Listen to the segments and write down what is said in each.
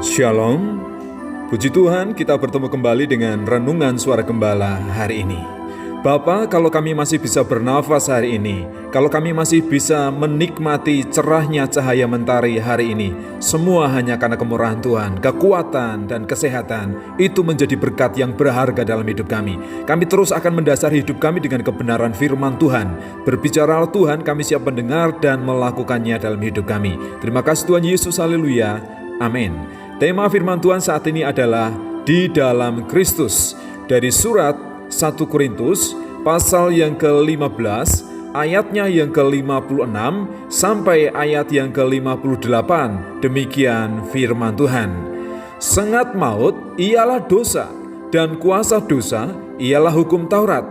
Shalom, puji Tuhan kita bertemu kembali dengan Renungan Suara Gembala hari ini. Bapa, kalau kami masih bisa bernafas hari ini, kalau kami masih bisa menikmati cerahnya cahaya mentari hari ini, semua hanya karena kemurahan Tuhan, kekuatan dan kesehatan, itu menjadi berkat yang berharga dalam hidup kami. Kami terus akan mendasari hidup kami dengan kebenaran firman Tuhan. Berbicara Tuhan, kami siap mendengar dan melakukannya dalam hidup kami. Terima kasih Tuhan Yesus, haleluya, amin. Tema firman Tuhan saat ini adalah di dalam Kristus. Dari surat 1 Korintus pasal yang ke-15 ayatnya yang ke-56 sampai ayat yang ke-58. Demikian firman Tuhan. Sengat maut ialah dosa, dan kuasa dosa ialah hukum Taurat.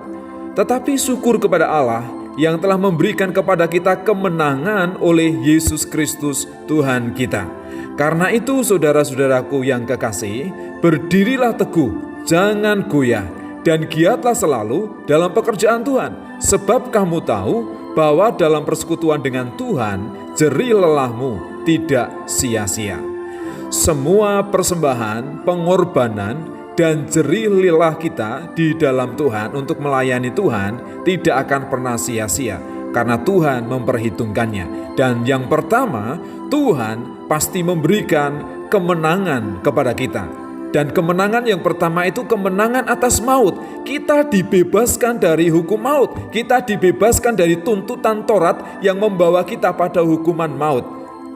Tetapi syukur kepada Allah yang telah memberikan kepada kita kemenangan oleh Yesus Kristus Tuhan kita. Karena itu saudara-saudaraku yang kekasih, berdirilah teguh, jangan goyah, dan giatlah selalu dalam pekerjaan Tuhan. Sebab kamu tahu bahwa dalam persekutuan dengan Tuhan, jerih lelahmu tidak sia-sia. Semua persembahan, pengorbanan, dan jerih lelah kita di dalam Tuhan untuk melayani Tuhan tidak akan pernah sia-sia, karena Tuhan memperhitungkannya. Dan yang pertama, Tuhan pasti memberikan kemenangan kepada kita. Dan kemenangan yang pertama itu kemenangan atas maut. Kita dibebaskan dari hukum maut. Kita dibebaskan dari tuntutan Taurat yang membawa kita pada hukuman maut.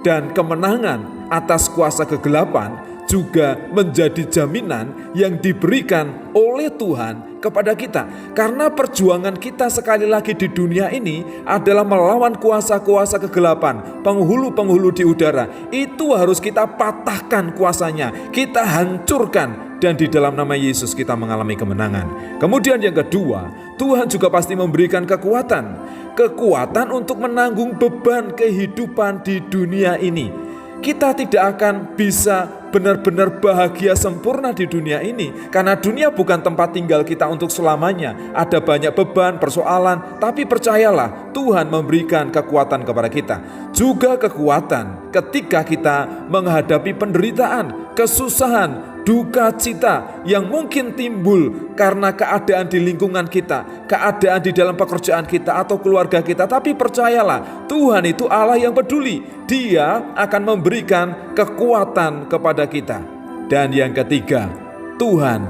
Dan kemenangan atas kuasa kegelapan juga menjadi jaminan yang diberikan oleh Tuhan kepada kita. Karena perjuangan kita sekali lagi di dunia ini adalah melawan kuasa-kuasa kegelapan, penghulu-penghulu di udara. Itu harus kita patahkan kuasanya, kita hancurkan, dan di dalam nama Yesus kita mengalami kemenangan. Kemudian yang kedua, Tuhan juga pasti memberikan kekuatan untuk menanggung beban kehidupan di dunia ini. Kita tidak akan bisa benar-benar bahagia sempurna di dunia ini, karena dunia bukan tempat tinggal kita untuk selamanya. Ada banyak beban, persoalan, tapi percayalah, Tuhan memberikan kekuatan kepada kita. Juga kekuatan ketika kita menghadapi penderitaan, kesusahan, duka cita yang mungkin timbul karena keadaan di lingkungan kita, keadaan di dalam pekerjaan kita atau keluarga kita. Tapi percayalah, Tuhan itu Allah yang peduli. Dia akan memberikan kekuatan kepada kita. Dan yang ketiga, Tuhan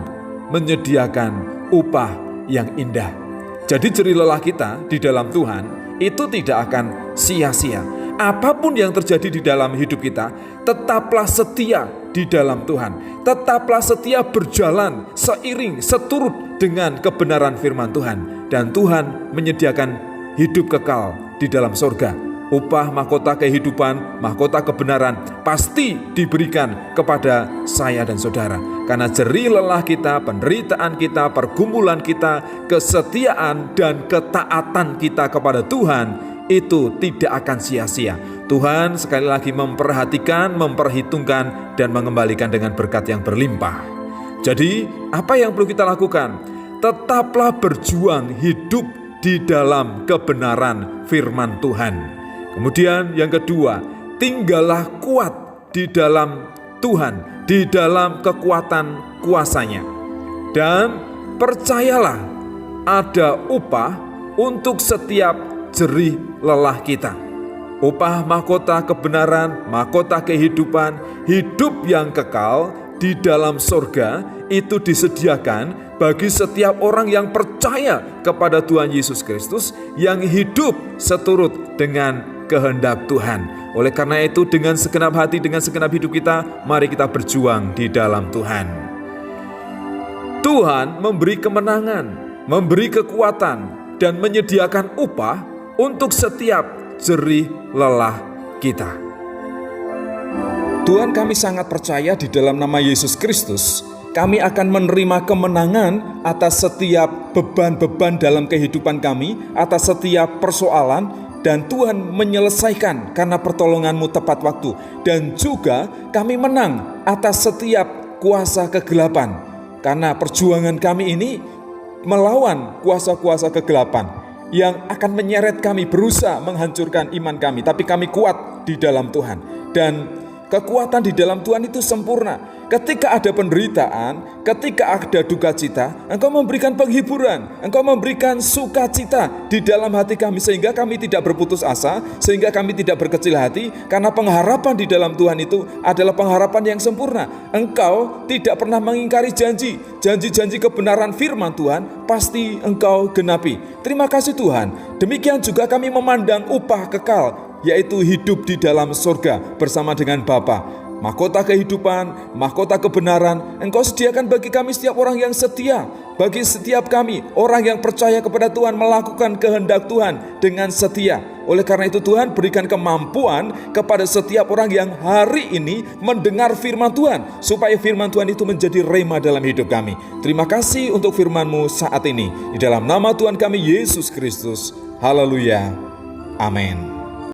menyediakan upah yang indah. Jadi jerih lelah kita di dalam Tuhan itu tidak akan sia-sia. Apapun yang terjadi di dalam hidup kita, tetaplah setia di dalam Tuhan. Tetaplah setia berjalan seiring, seturut dengan kebenaran firman Tuhan. Dan Tuhan menyediakan hidup kekal di dalam sorga. Upah mahkota kehidupan, mahkota kebenaran pasti diberikan kepada saya dan saudara. Karena jerih lelah kita, penderitaan kita, pergumulan kita, kesetiaan dan ketaatan kita kepada Tuhan itu tidak akan sia-sia. Tuhan sekali lagi memperhatikan, memperhitungkan, dan mengembalikan dengan berkat yang berlimpah. Jadi apa yang perlu kita lakukan? Tetaplah berjuang hidup di dalam kebenaran firman Tuhan. Kemudian yang kedua, tinggallah kuat di dalam Tuhan, di dalam kekuatan kuasanya. Dan percayalah ada upah untuk setiap jerih lelah kita. Upah mahkota kebenaran, mahkota kehidupan, hidup yang kekal di dalam sorga itu disediakan bagi setiap orang yang percaya kepada Tuhan Yesus Kristus, yang hidup seturut dengan kehendak Tuhan. Oleh karena itu, dengan segenap hati, dengan segenap hidup kita, mari kita berjuang di dalam Tuhan. Tuhan memberi kemenangan, memberi kekuatan, dan menyediakan upah untuk setiap jerih lelah kita. Tuhan, kami sangat percaya di dalam nama Yesus Kristus, kami akan menerima kemenangan atas setiap beban-beban dalam kehidupan kami, atas setiap persoalan, dan Tuhan menyelesaikan karena pertolongan-Mu tepat waktu. Dan juga kami menang atas setiap kuasa kegelapan, karena perjuangan kami ini melawan kuasa-kuasa kegelapan yang akan menyeret kami, berusaha menghancurkan iman kami. Tapi kami kuat di dalam Tuhan. Dan Kekuatan di dalam Tuhan itu sempurna. Ketika ada penderitaan, ketika ada duka cita, Engkau memberikan penghiburan, Engkau memberikan sukacita di dalam hati kami, sehingga kami tidak berputus asa, sehingga kami tidak berkecil hati, karena pengharapan di dalam Tuhan itu adalah pengharapan yang sempurna. Engkau tidak pernah mengingkari janji-janji kebenaran firman Tuhan pasti Engkau genapi. Terima kasih Tuhan. Demikian juga kami memandang upah kekal, yaitu hidup di dalam surga bersama dengan Bapa. Mahkota kehidupan, mahkota kebenaran, Engkau sediakan bagi kami setiap orang yang setia. Bagi setiap kami, orang yang percaya kepada Tuhan, melakukan kehendak Tuhan dengan setia. Oleh karena itu Tuhan berikan kemampuan kepada setiap orang yang hari ini mendengar firman Tuhan, supaya firman Tuhan itu menjadi rema dalam hidup kami. Terima kasih untuk firman-Mu saat ini. Di dalam nama Tuhan kami Yesus Kristus. Haleluya. Amin.